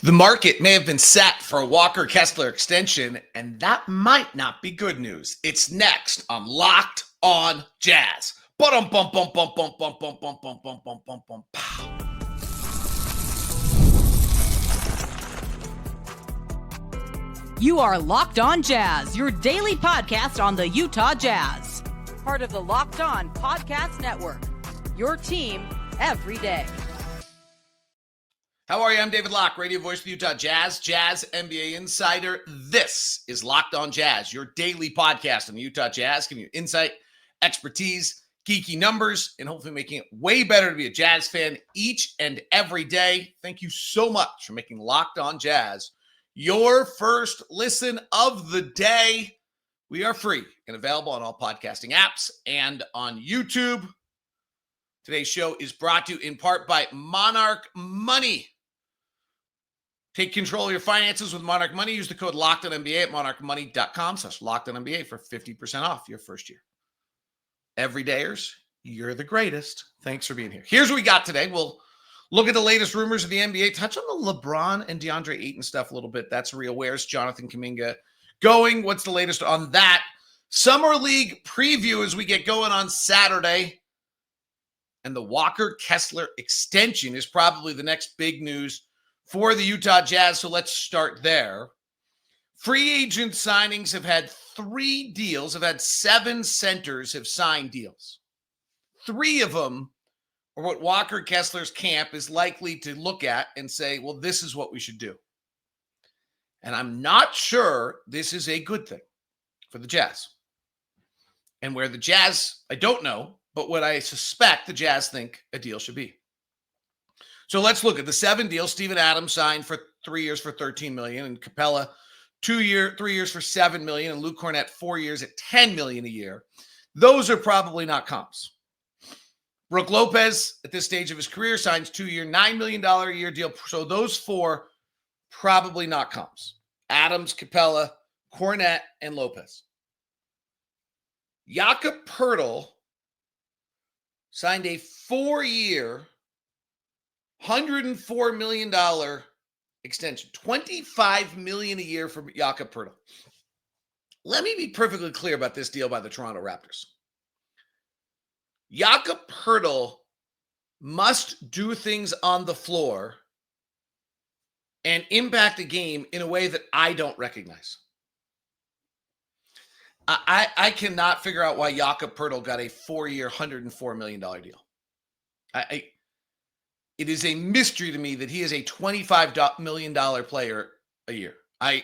The market may have been set for a Walker Kessler extension, and that might not be good news. It's next on Locked on Jazz. Bum bum bum bum bum bum bum bum bum bum bum bum bum. You are Locked on Jazz, your daily podcast on the Utah Jazz. Part of the Locked On Podcast Network. Your team every day. How are you? I'm David Locke, radio voice of the Utah Jazz, Jazz NBA insider. This is Locked on Jazz, your daily podcast on the Utah Jazz, giving you insight, expertise, geeky numbers, and hopefully making it way better to be a Jazz fan each and every day. Thank you so much for making Locked on Jazz your first listen of the day. We are free and available on all podcasting apps and on YouTube. Today's show is brought to you in part by Monarch Money. Take control of your finances with Monarch Money. Use the code LOCKEDONNBA at monarchmoney.com/LOCKEDONNBA for 50% off your first year. Everydayers, you're the greatest. Thanks for being here. Here's what we got today. We'll look at the latest rumors of the NBA, touch on the LeBron and Deandre Ayton stuff a little bit. That's real. Where's Jonathan Kuminga going? What's the latest on that? Summer League preview as we get going on Saturday. And the Walker Kessler extension is probably the next big news for the Utah Jazz, so let's start there. Free agent signings have had 3 deals, have had 7 centers have signed deals. 3 of them are what Walker Kessler's camp is likely to look at and say, well, this is what we should do. And I'm not sure this is a good thing for the Jazz. And where the Jazz, I don't know, but what I suspect the Jazz think a deal should be. So let's look at the 7 deals. Steven Adams signed for 3 years for $13 million, and Capella 3 years for $7 million, and Luke Cornett 4 years at $10 million a year. Those are probably not comps. Brook Lopez, at this stage of his career, signs 2-year, $9 million a year deal. So those 4 probably not comps. Adams, Capella, Cornett, and Lopez. Jakob Poeltl signed a 4-year, $104 million extension, $25 million a year for Jakob Poeltl. Let me be perfectly clear about this deal by the Toronto Raptors. Jakob Poeltl must do things on the floor and impact a game in a way that I don't recognize. I cannot figure out why Jakob Poeltl got a 4-year, $104 million deal. It is a mystery to me that he is a $25 million player a year. I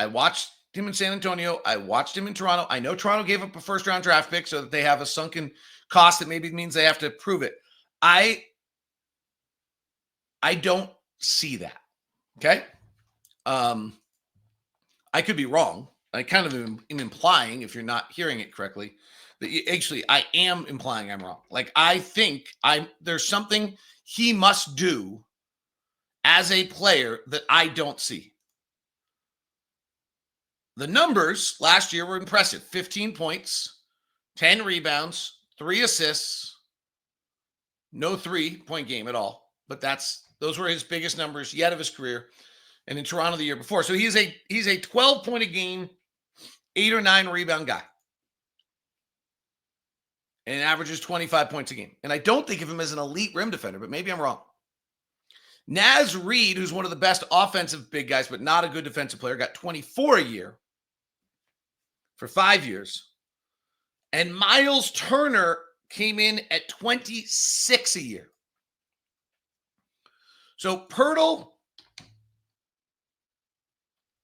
watched him in San Antonio. I watched him in Toronto. I know Toronto gave up a first-round draft pick so that they have a sunken cost that maybe means they have to prove it. I don't see that, okay? I could be wrong. I kind of am implying, if you're not hearing it correctly, that actually I am implying I'm wrong. Like, I think there's something he must do as a player that I don't see. The numbers last year were impressive. 15 points, 10 rebounds, 3 assists, no 3-point game at all. But those were his biggest numbers yet of his career. And in Toronto the year before. So he's a 12-point a game, 8 or 9 rebound guy. And averages 25 points a game. And I don't think of him as an elite rim defender, but maybe I'm wrong. Naz Reid, who's one of the best offensive big guys, but not a good defensive player, got 24 a year for 5 years. And Myles Turner came in at 26 a year. So Poeltl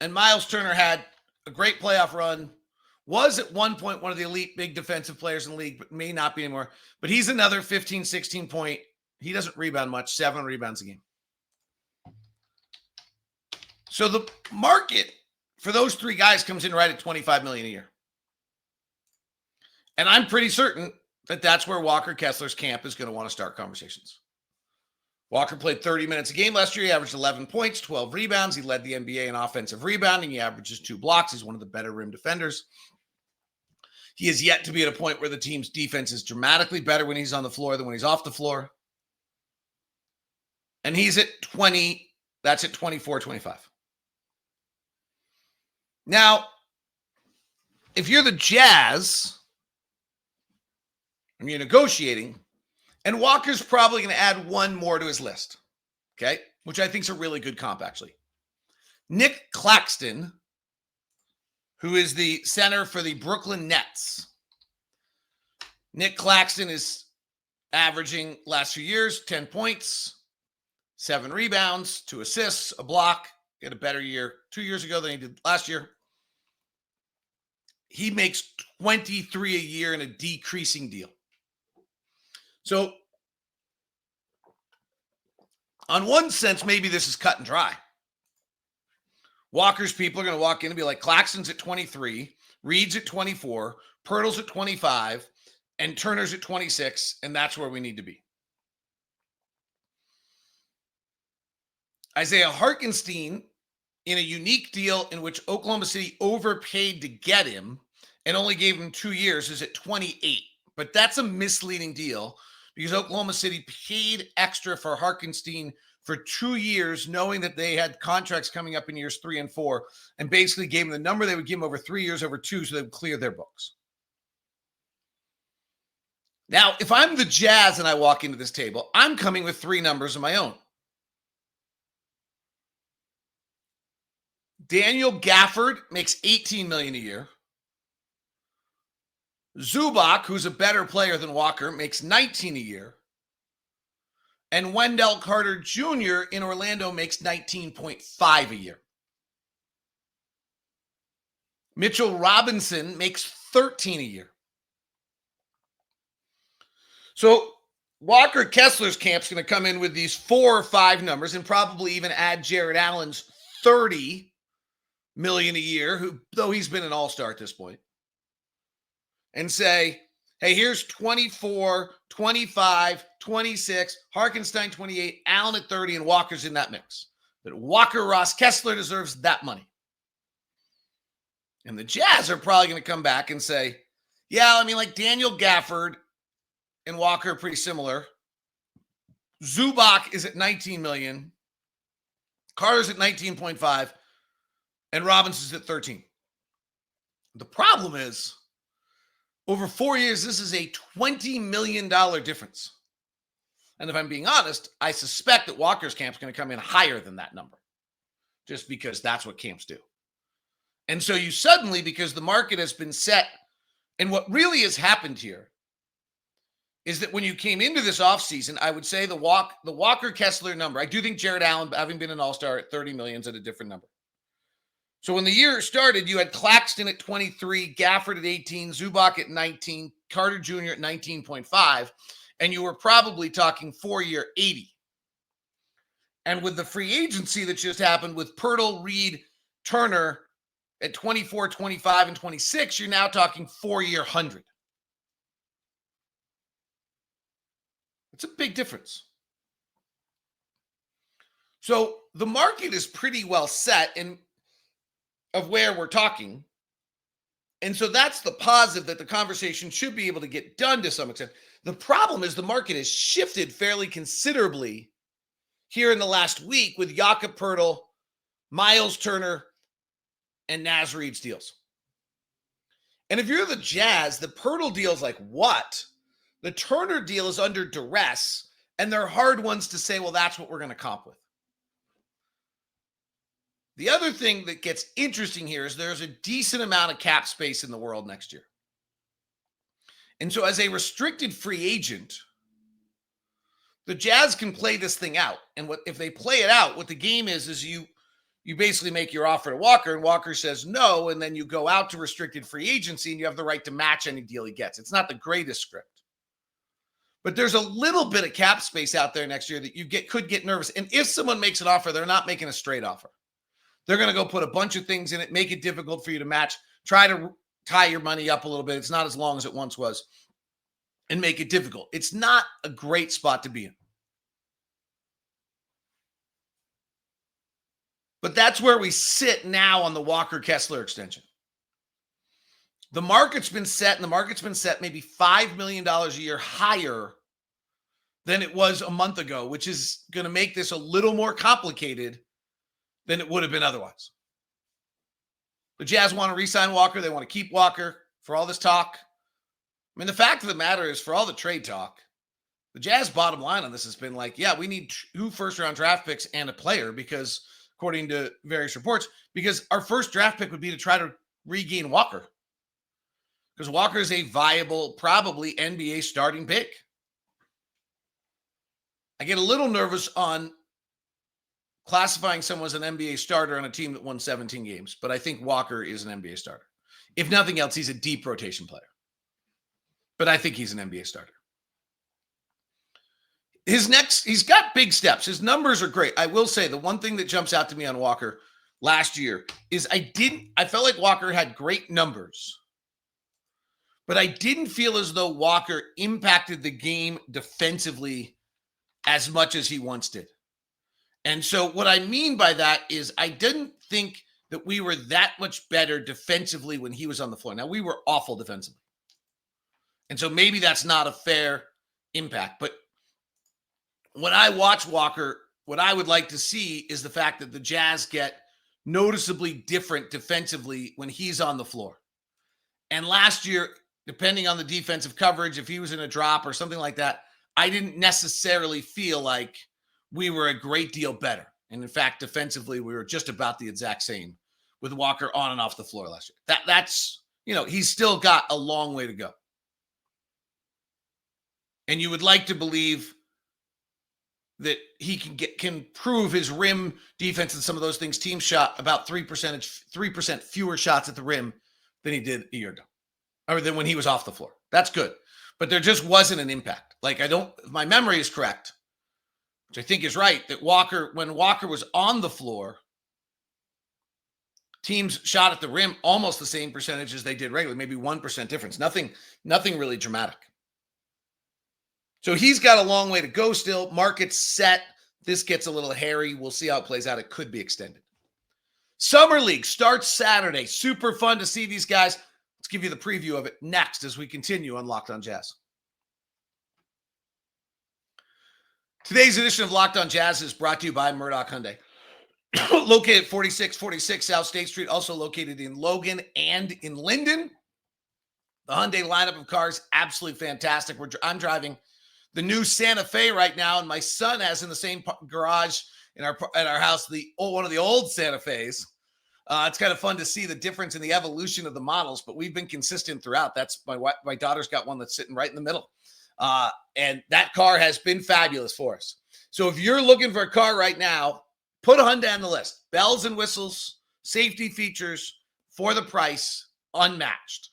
and Myles Turner had a great playoff run. Was at one point one of the elite big defensive players in the league, but may not be anymore. But he's another 15, 16 point. He doesn't rebound much, 7 rebounds a game. So the market for those 3 guys comes in right at $25 million a year. And I'm pretty certain that that's where Walker Kessler's camp is going to want to start conversations. Walker played 30 minutes a game last year. He averaged 11 points, 12 rebounds. He led the NBA in offensive rebounding. He averages 2 blocks. He's one of the better rim defenders. He is yet to be at a point where the team's defense is dramatically better when he's on the floor than when he's off the floor. And he's at 20 That's at 24-25. Now, if you're the Jazz and you're negotiating, and Walker's probably going to add one more to his list, okay, which I think is a really good comp, actually. Nick Claxton, who is the center for the Brooklyn Nets. Nick Claxton is averaging last few years 10 points, 7 rebounds, 2 assists, a block. He had a better year 2 years ago than he did last year. He makes 23 a year in a decreasing deal. So, on one sense, maybe this is cut and dry. Walker's people are going to walk in and be like, Claxton's at 23, Reid's at 24, Poeltl's at 25, and Turner's at 26, and that's where we need to be. Isaiah Hartenstein, in a unique deal in which Oklahoma City overpaid to get him and only gave him 2 years, is at 28. But that's a misleading deal because Oklahoma City paid extra for Hartenstein for 2 years, knowing that they had contracts coming up in years 3 and 4, and basically gave him the number they would give him over 3 years over 2 so they would clear their books. Now, if I'm the Jazz and I walk into this table, I'm coming with 3 numbers of my own. Daniel Gafford makes $18 million a year. Zubac, who's a better player than Walker, makes $19 a year. And Wendell Carter Jr. in Orlando makes $19.5 a year. Mitchell Robinson makes $13 a year. So Walker Kessler's camp's going to come in with these 4 or 5 numbers and probably even add Jared Allen's $30 million a year, who, though he's been an all-star at this point, and say, hey, here's 24, 25, 26, Hartenstein 28, Allen at 30, and Walker's in that mix. But Walker Ross Kessler deserves that money. And the Jazz are probably going to come back and say, yeah, I mean, like Daniel Gafford and Walker are pretty similar. Zubac is at $19 million. Carter's at 19.5. And Robinson's at 13. The problem is, over 4 years, this is a $20 million difference. And if I'm being honest, I suspect that Walker's camp's going to come in higher than that number, just because that's what camps do. And so you suddenly, because the market has been set, and what really has happened here is that when you came into this offseason, I would say the Walker Kessler number, I do think Jared Allen, having been an all-star at 30 million, is at a different number. So when the year started, you had Claxton at 23, Gafford at 18, Zubac at 19, Carter Jr. at 19.5, and you were probably talking 4-year 80. And with the free agency that just happened with Poeltl, Reid, Turner at 24, 25, and 26, you're now talking 4-year 100. It's a big difference. So the market is pretty well set in of where we're talking. And so that's the positive, that the conversation should be able to get done to some extent. The problem is the market has shifted fairly considerably here in the last week with Jakob Poeltl, Myles Turner, and Naz Reid's deals. And if you're the Jazz, the Poeltl deal is like, what? The Turner deal is under duress, and they're hard ones to say, well, that's what we're going to comp with. The other thing that gets interesting here is there's a decent amount of cap space in the world next year. And so as a restricted free agent, the Jazz can play this thing out. And if they play it out, what the game is you basically make your offer to Walker, and Walker says no, and then you go out to restricted free agency and you have the right to match any deal he gets. It's not the greatest script. But there's a little bit of cap space out there next year that you could get nervous. And if someone makes an offer, they're not making a straight offer. They're going to go put a bunch of things in it, make it difficult for you to match, try to tie your money up a little bit. It's not as long as it once was, and make it difficult. It's not a great spot to be in. But that's where we sit now on the Walker Kessler extension. The market's been set, and the market's been set maybe $5 million a year higher than it was a month ago, which is going to make this a little more complicated than it would have been otherwise. The Jazz want to re-sign Walker. They want to keep Walker for all this talk. I mean, the fact of the matter is, for all the trade talk, the Jazz bottom line on this has been like, yeah, we need 2 first-round draft picks and a player because, according to various reports, because our first draft pick would be to try to regain Walker. Because Walker is a viable, probably NBA starting pick. I get a little nervous on classifying someone as an NBA starter on a team that won 17 games, but I think Walker is an NBA starter. If nothing else, he's a deep rotation player. But I think he's an NBA starter. He's got big steps. His numbers are great. I will say the one thing that jumps out to me on Walker last year is I felt like Walker had great numbers, but I didn't feel as though Walker impacted the game defensively as much as he once did. And so what I mean by that is I didn't think that we were that much better defensively when he was on the floor. Now, we were awful defensively. And so maybe that's not a fair impact. But when I watch Walker, what I would like to see is the fact that the Jazz get noticeably different defensively when he's on the floor. And last year, depending on the defensive coverage, if he was in a drop or something like that, I didn't necessarily feel like we were a great deal better. And in fact, defensively, we were just about the exact same with Walker on and off the floor last year. That's, he's still got a long way to go. And you would like to believe that he can prove his rim defense and some of those things. Team shot about 3% fewer shots at the rim than he did a year ago, or than when he was off the floor. That's good. But there just wasn't an impact. Like, if my memory is correct, which I think is right, that when Walker was on the floor, teams shot at the rim almost the same percentage as they did regularly, maybe 1% difference. Nothing really dramatic. So he's got a long way to go still. Market's set. This gets a little hairy. We'll see how it plays out. It could be extended. Summer League starts Saturday. Super fun to see these guys. Let's give you the preview of it next as we continue on Locked On Jazz. Today's edition of Locked On Jazz is brought to you by Murdoch Hyundai. Located at 4646 South State Street, also located in Logan and in Linden. The Hyundai lineup of cars, absolutely fantastic. I'm driving the new Santa Fe right now, and my son has in the same garage at our house one of the old Santa Fe's. It's kind of fun to see the difference in the evolution of the models, but we've been consistent throughout. That's my daughter's got one that's sitting right in the middle. And that car has been fabulous for us. So if you're looking for a car right now, put a Hyundai on the list. Bells and whistles, safety features for the price, unmatched.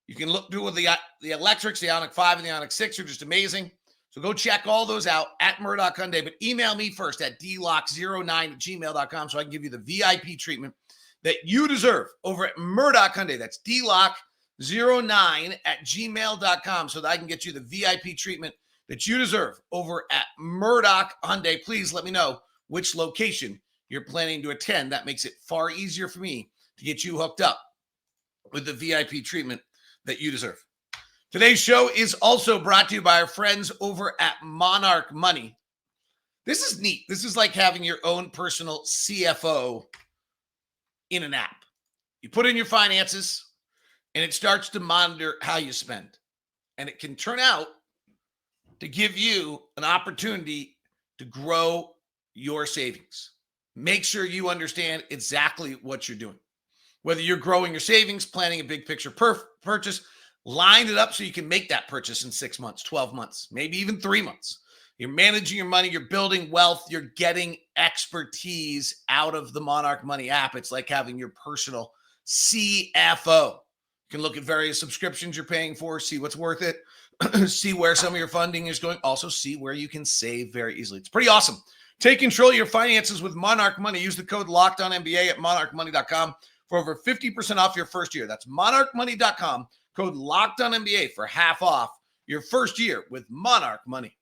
You can look through the electrics, the Ioniq 5 and the Ioniq 6 are just amazing. So go check all those out at Murdoch Hyundai, but email me first at dlock09@gmail.com so I can give you the VIP treatment that you deserve over at Murdoch Hyundai. That's dlock09@gmail.com so that I can get you the VIP treatment that you deserve over at Murdoch Hyundai. Please let me know which location you're planning to attend. That makes it far easier for me to get you hooked up with the VIP treatment that you deserve. Today's show is also brought to you by our friends over at Monarch Money. This is neat. This is like having your own personal CFO in an app. You put in your finances, and it starts to monitor how you spend. And it can turn out to give you an opportunity to grow your savings. Make sure you understand exactly what you're doing. Whether you're growing your savings, planning a big picture purchase, line it up so you can make that purchase in 6 months, 12 months, maybe even 3 months. You're managing your money, you're building wealth, you're getting expertise out of the Monarch Money app. It's like having your personal CFO. You can look at various subscriptions you're paying for, see what's worth it, see where some of your funding is going, also see where you can save very easily. It's pretty awesome. Take control of your finances with Monarch Money. Use the code LOCKEDONNBA at monarchmoney.com for over 50% off your first year. That's monarchmoney.com, code LOCKEDONNBA for half off your first year with Monarch Money.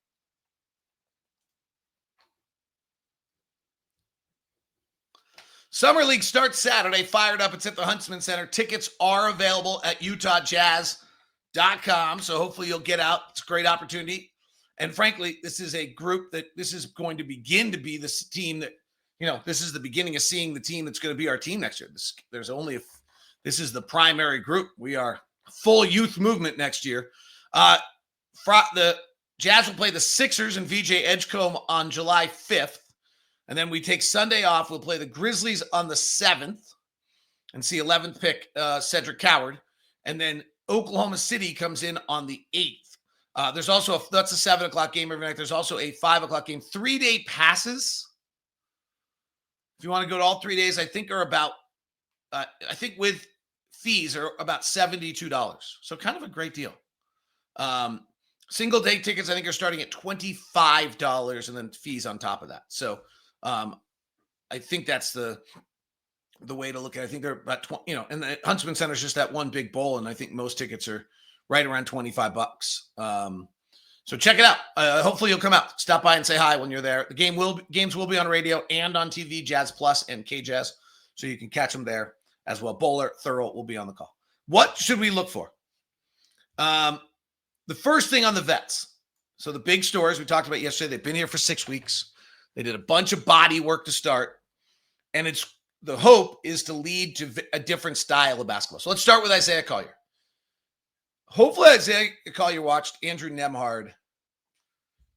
Summer League starts Saturday. Fired up. It's at the Huntsman Center. Tickets are available at utahjazz.com. So hopefully you'll get out. It's a great opportunity. And frankly, this is a group this is going to begin to be this team that this is the beginning of seeing the team that's going to be our team next year. This is the primary group. We are full youth movement next year. The Jazz will play the Sixers and VJ Edgecombe on July 5th. And then we take Sunday off. We'll play the Grizzlies on the 7th and see 11th pick Cedric Coward. And then Oklahoma City comes in on the 8th. There's also that's a 7 o'clock game every night. There's also a 5 o'clock game. 3-day passes, if you want to go to all 3 days, I think are about, I think with fees are about $72. So kind of a great deal. Single day tickets, I think, are starting at $25 and then fees on top of that. So I think that's the way to look at it. I think they're about 20, and the Huntsman Center is just that one big bowl. And I think most tickets are right around $25. So check it out. Hopefully you'll come out, stop by and say hi when you're there. The games will be on radio and on TV, Jazz Plus and KJazz. So you can catch them there as well. Bowler, Thurl will be on the call. What should we look for? The first thing on the vets. So the big stories we talked about yesterday, they've been here for 6 weeks. They did a bunch of body work to start. And the hope is to lead to a different style of basketball. So let's start with Isaiah Collier. Hopefully Isaiah Collier watched Andrew Nembhard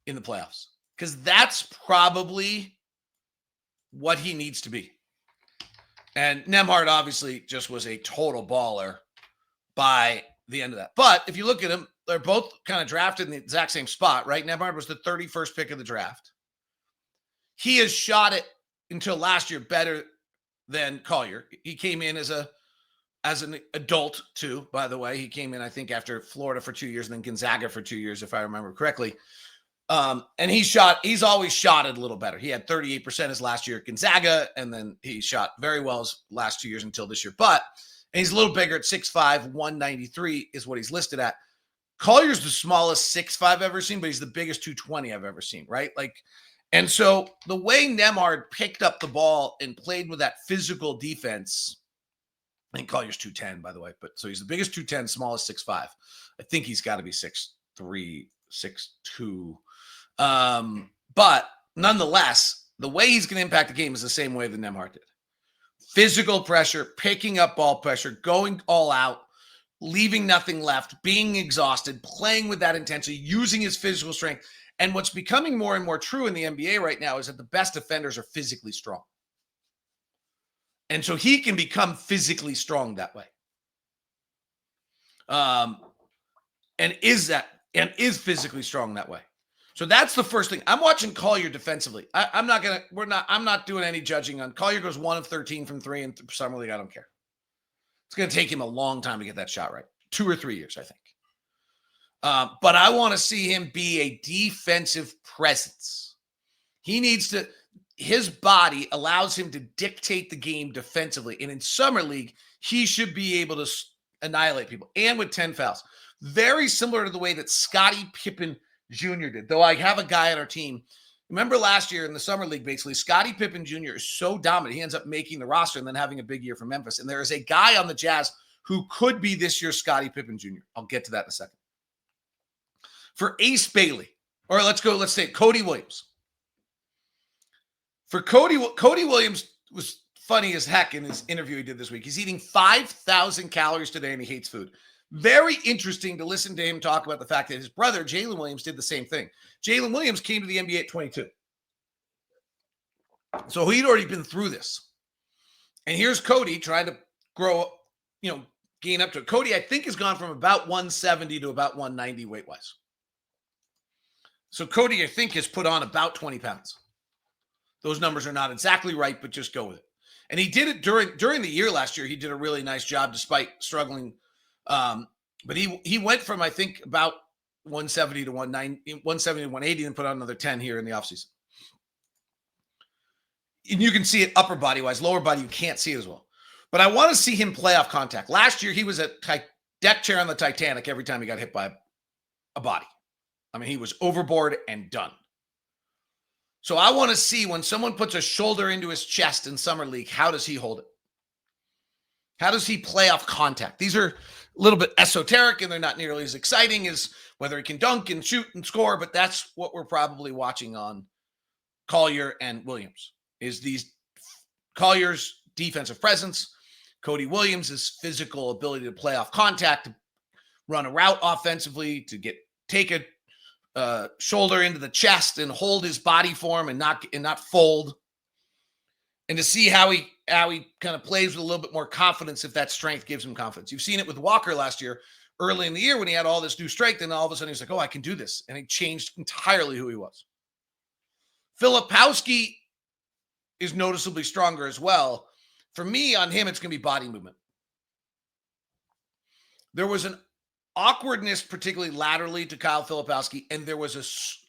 in the playoffs, because that's probably what he needs to be. And Nembhard obviously just was a total baller by the end of that. But if you look at them, they're both kind of drafted in the exact same spot, right? Nembhard was the 31st pick of the draft. He has shot it until last year better than Collier. He came in as an adult too, by the way. He came in, I think, after Florida for 2 years and then Gonzaga for 2 years, if I remember correctly. And he's always shot it a little better. He had 38% his last year at Gonzaga, and then he shot very well his last 2 years until this year. And he's a little bigger at 6'5", 193 is what he's listed at. Collier's the smallest 6'5" I've ever seen, but he's the biggest 220 I've ever seen, right? And so the way Nembhard picked up the ball and played with that physical defense, I think Collier's 210, by the way, but so he's the biggest 210, smallest 6'5". I think he's got to be 6'3", 6'2". But nonetheless, the way he's going to impact the game is the same way that Nembhard did. Physical pressure, picking up ball pressure, going all out, leaving nothing left, being exhausted, playing with that intensity, using his physical strength. And what's becoming more and more true in the NBA right now is that the best defenders are physically strong. And so he can become physically strong that way. And is physically strong that way. So that's the first thing. I'm watching Collier defensively. I'm not doing any judging on Collier. Goes 1 of 13 from 3 in summer league. I don't care. It's going to take him a long time to get that shot right. 2 or 3 years, I think. But I want to see him be a defensive presence. His body allows him to dictate the game defensively. And in summer league, he should be able to annihilate people. And with 10 fouls. Very similar to the way that Scottie Pippen Jr. did. Though I have a guy on our team. Remember last year in the summer league, basically, Scottie Pippen Jr. is so dominant. He ends up making the roster and then having a big year for Memphis. And there is a guy on the Jazz who could be this year's Scottie Pippen Jr. I'll get to that in a second. For Ace Bailey, or let's say Cody Williams. For Cody Williams was funny as heck in his interview he did this week. He's eating 5,000 calories today and he hates food. Very interesting to listen to him talk about the fact that his brother, Jalen Williams, did the same thing. Jalen Williams came to the NBA at 22. So he'd already been through this. And here's Cody trying to grow, gain up to it. Cody, I think, has gone from about 170 to about 190 weight-wise. So Cody, I think, has put on about 20 pounds. Those numbers are not exactly right, but just go with it. And he did it during the year last year. He did a really nice job despite struggling. But he went from, I think, about 170 to 190, 170 to 180 and put on another 10 here in the offseason. And you can see it upper body wise. Lower body, you can't see it as well. But I want to see him play off contact. Last year, he was a deck chair on the Titanic every time he got hit by a body. I mean, he was overboard and done. So I want to see when someone puts a shoulder into his chest in summer league, how does he hold it? How does he play off contact? These are a little bit esoteric and they're not nearly as exciting as whether he can dunk and shoot and score, but that's what we're probably watching on Collier and Williams. is these Collier's defensive presence, Cody Williams' physical ability to play off contact, to run a route offensively, to take a shoulder into the chest and hold his body form and not fold, and to see how he kind of plays with a little bit more confidence if that strength gives him confidence. You've seen it with Walker last year, early in the year when he had all this new strength, and all of a sudden he's like, oh, I can do this. And he changed entirely who he was. Filipowski is noticeably stronger as well. For me, on him, it's going to be body movement. There was an awkwardness, particularly laterally, to Kyle Filipowski, and there was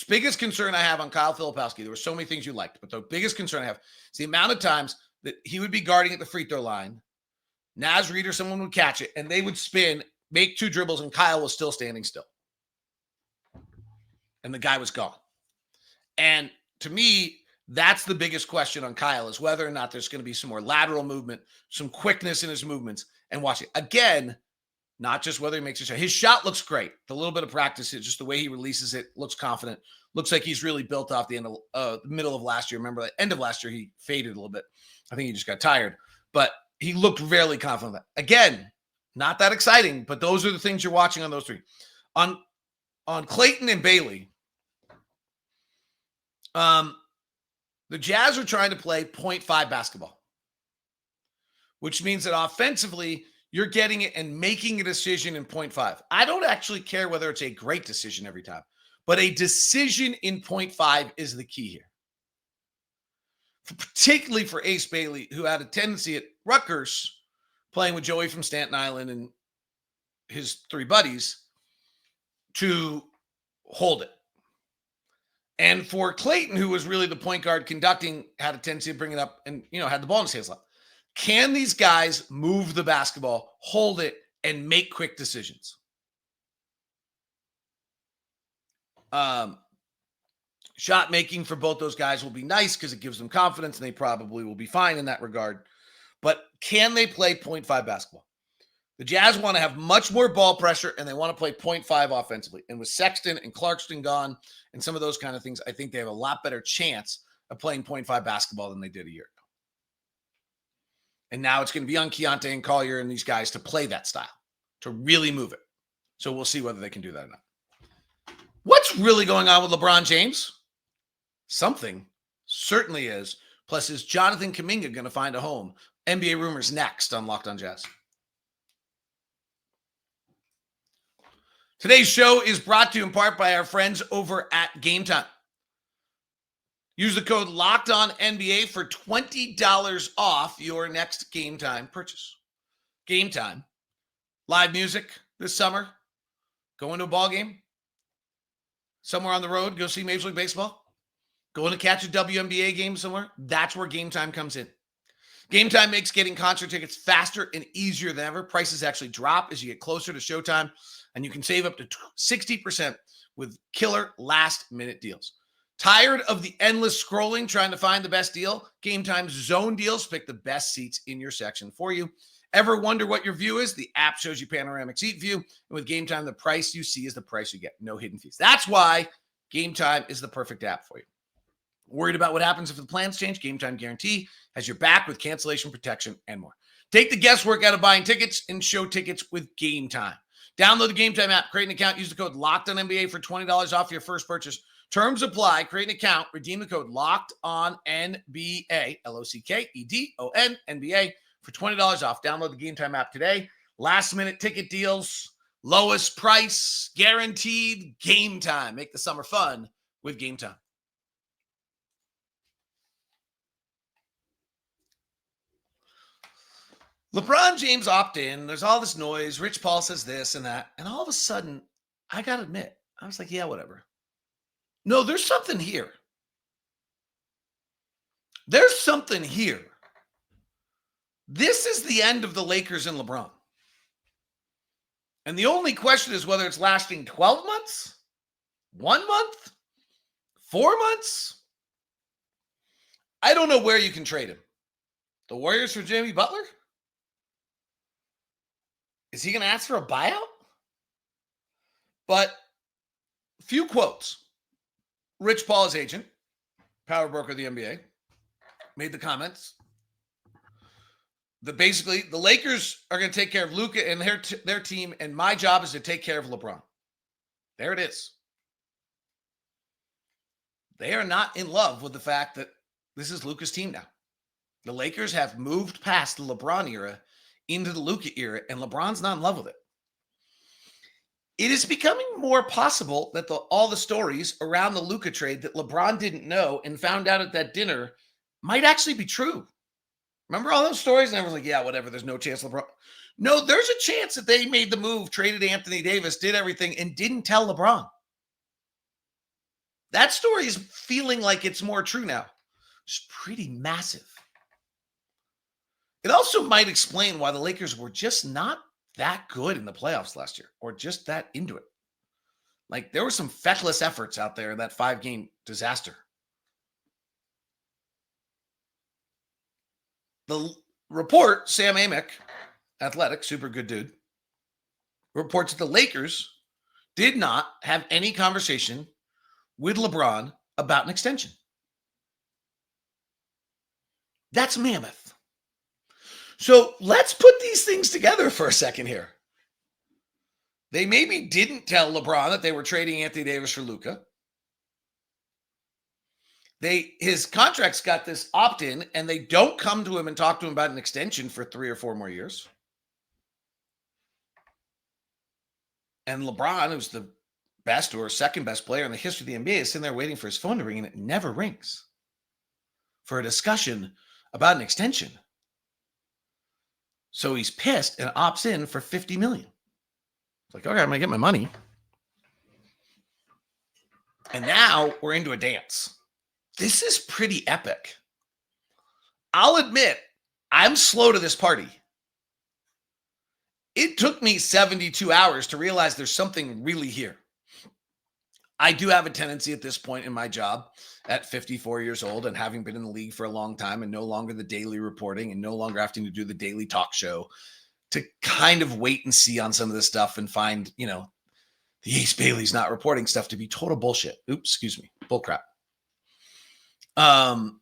biggest concern I have on Kyle Filipowski. There were so many things you liked, but the biggest concern I have is the amount of times that he would be guarding at the free throw line. Naz Reid or someone would catch it, and they would spin, make 2 dribbles, and Kyle was still standing still. And the guy was gone. And to me, that's the biggest question on Kyle, is whether or not there's going to be some more lateral movement, some quickness in his movements, and watch it. Again, not just whether he makes a shot. His shot looks great. The little bit of practice, just the way he releases it, looks confident. Looks like he's really built off the middle of last year. Remember, the end of last year, he faded a little bit. I think he just got tired. But he looked fairly confident. Again, not that exciting, but those are the things you're watching on those 3. On Clayton and Bailey, the Jazz are trying to play 0.5 basketball, which means that offensively, you're getting it and making a decision in 0.5. I don't actually care whether it's a great decision every time, but a decision in 0.5 is the key here. Particularly for Ace Bailey, who had a tendency at Rutgers, playing with Joey from Staten Island and his 3 buddies, to hold it. And for Clayton, who was really the point guard conducting, had a tendency to bring it up and, had the ball in his hands a lot. Can these guys move the basketball, hold it, and make quick decisions? Shot making for both those guys will be nice because it gives them confidence, and they probably will be fine in that regard. But can they play 0.5 basketball? The Jazz want to have much more ball pressure, and they want to play 0.5 offensively. And with Sexton and Clarkson gone and some of those kind of things, I think they have a lot better chance of playing 0.5 basketball than they did a year ago. And now it's going to be on Keontae and Collier and these guys to play that style, to really move it. So we'll see whether they can do that or not. What's really going on with LeBron James? Something certainly is. Plus, is Jonathan Kuminga going to find a home? NBA rumors next on Locked on Jazz. Today's show is brought to you in part by our friends over at Game Time. Use the code LOCKEDONNBA for $20 off your next Game Time purchase. Game Time. Live music this summer. Going to a ball game. Somewhere on the road. Go see Major League Baseball. Going to catch a WNBA game somewhere. That's where Game Time comes in. Game Time makes getting concert tickets faster and easier than ever. Prices actually drop as you get closer to showtime. And you can save up to 60% with killer last-minute deals. Tired of the endless scrolling trying to find the best deal? Game Time's zone deals pick the best seats in your section for you. Ever wonder what your view is? The app shows you panoramic seat view. And with Game Time, the price you see is the price you get. No hidden fees. That's why Game Time is the perfect app for you. Worried about what happens if the plans change? Game Time Guarantee has your back with cancellation protection and more. Take the guesswork out of buying tickets and show tickets with Game Time. Download the Game Time app, create an account, use the code LOCKEDONNBA for $20 off your first purchase. Terms apply. Create an account, redeem the code LOCKEDONNBA, LOCKEDONNBA for $20 off. Download the Game Time app today. Last minute ticket deals, lowest price, guaranteed. Game Time. Make the summer fun with Game Time. LeBron James opt in. There's all this noise. Rich Paul says this and that. And all of a sudden, I got to admit, I was like, yeah, whatever. No, there's something here. There's something here. This is the end of the Lakers and LeBron. And the only question is whether it's lasting 12 months, 1 month, 4 months. I don't know where you can trade him. The Warriors for Jimmy Butler? Is he going to ask for a buyout? But few quotes. Rich Paul's agent, power broker of the NBA, made the comments that basically the Lakers are going to take care of Luka and their team, and my job is to take care of LeBron. There it is. They are not in love with the fact that this is Luka's team now. The Lakers have moved past the LeBron era into the Luka era, and LeBron's not in love with it. It is becoming more possible that all the stories around the Luka trade that LeBron didn't know and found out at that dinner might actually be true. Remember all those stories? And everyone's like, yeah, whatever, there's no chance LeBron. No, there's a chance that they made the move, traded Anthony Davis, did everything, and didn't tell LeBron. That story is feeling like it's more true now. It's pretty massive. It also might explain why the Lakers were just not that good in the playoffs last year, or just that into it. Like, there were some feckless efforts out there in that 5-game disaster. The report, Sam Amick, Athletic, super good dude, reports that the Lakers did not have any conversation with LeBron about an extension. That's mammoth. So let's put these things together for a second here. They maybe didn't tell LeBron that they were trading Anthony Davis for Luka. His contract's got this opt-in, and they don't come to him and talk to him about an extension for 3 or 4 more years. And LeBron, who's the best or second best player in the history of the NBA, is sitting there waiting for his phone to ring, and it never rings for a discussion about an extension. So he's pissed and opts in for $50 million. It's like, okay, I'm going to get my money. And now we're into a dance. This is pretty epic. I'll admit, I'm slow to this party. It took me 72 hours to realize there's something really here. I do have a tendency at this point in my job at 54 years old and having been in the league for a long time and no longer the daily reporting and no longer having to do the daily talk show to kind of wait and see on some of this stuff and find, the Ace Bailey's not reporting stuff to be total bullshit. Oops, excuse me. Bull crap. And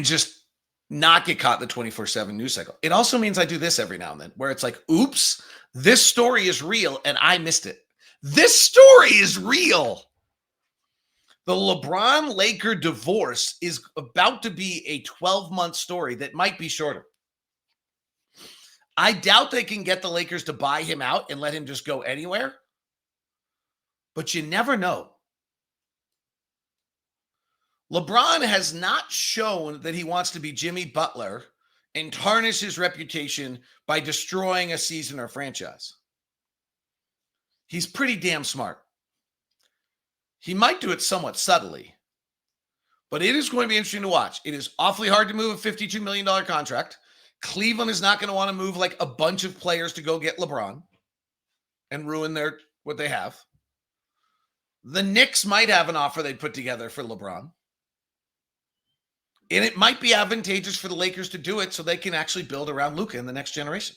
just not get caught in the 24/7 news cycle. It also means I do this every now and then where it's like, oops, this story is real and I missed it. This story is real. The LeBron Laker divorce is about to be a 12-month story that might be shorter. I doubt they can get the Lakers to buy him out and let him just go anywhere. But you never know. LeBron has not shown that he wants to be Jimmy Butler and tarnish his reputation by destroying a season or franchise. He's pretty damn smart. He might do it somewhat subtly, but it is going to be interesting to watch. It is awfully hard to move a $52 million contract. Cleveland is not going to want to move like a bunch of players to go get LeBron and ruin what they have. The Knicks might have an offer they'd put together for LeBron. And it might be advantageous for the Lakers to do it so they can actually build around Luka in the next generation.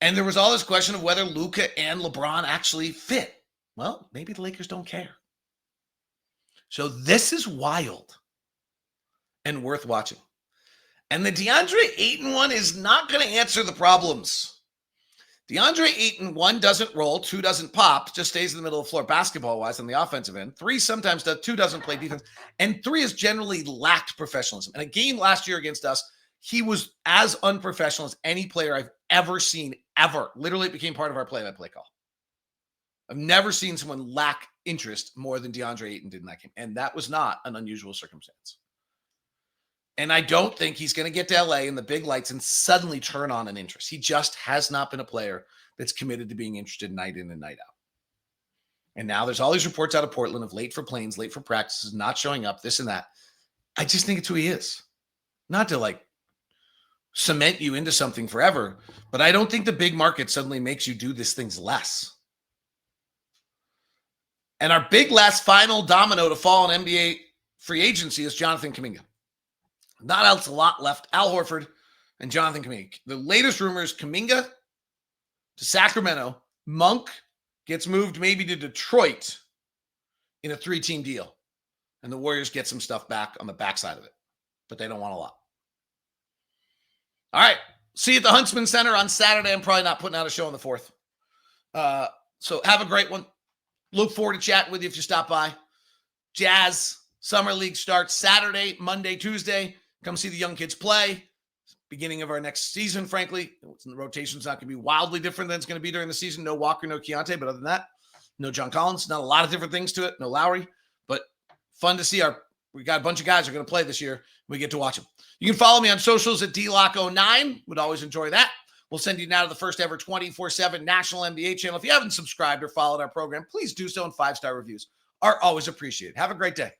And there was all this question of whether Luka and LeBron actually fit. Well, maybe the Lakers don't care. So this is wild and worth watching. And the Deandre Ayton one is not going to answer the problems. Deandre Ayton, 1, doesn't roll, 2, doesn't pop, just stays in the middle of the floor basketball-wise on the offensive end. 3, sometimes does, 2, doesn't play defense. And 3 has generally lacked professionalism. In a game last year against us, he was as unprofessional as any player I've ever seen, ever. Literally, it became part of our play-by-play call. I've never seen someone lack interest more than Deandre Ayton did in that game. And that was not an unusual circumstance. And I don't think he's going to get to LA in the big lights and suddenly turn on an interest. He just has not been a player that's committed to being interested night in and night out. And now there's all these reports out of Portland of late for planes, late for practices, not showing up, this and that. I just think it's who he is. Not to cement you into something forever, but I don't think the big market suddenly makes you do these things less. And our big last final domino to fall in NBA free agency is Jonathan Kuminga. Not else a lot left. Al Horford and Jonathan Kuminga. The latest rumor is Kuminga to Sacramento. Monk gets moved maybe to Detroit in a 3-team deal. And the Warriors get some stuff back on the backside of it, but they don't want a lot. All right. See you at the Huntsman Center on Saturday. I'm probably not putting out a show on the 4th. So have a great one. Look forward to chatting with you if you stop by. Jazz Summer League starts Saturday, Monday, Tuesday. Come see the young kids play. Beginning of our next season, frankly. The rotation's not going to be wildly different than it's going to be during the season. No Walker, no Keontae, but other than that, no John Collins. Not a lot of different things to it. No Lowry, but fun to see. We got a bunch of guys who are going to play this year. We get to watch them. You can follow me on socials at DLock09. Would always enjoy that. We'll send you now to the first ever 24/7 national NBA channel. If you haven't subscribed or followed our program, please do so, and 5-star reviews are always appreciated. Have a great day.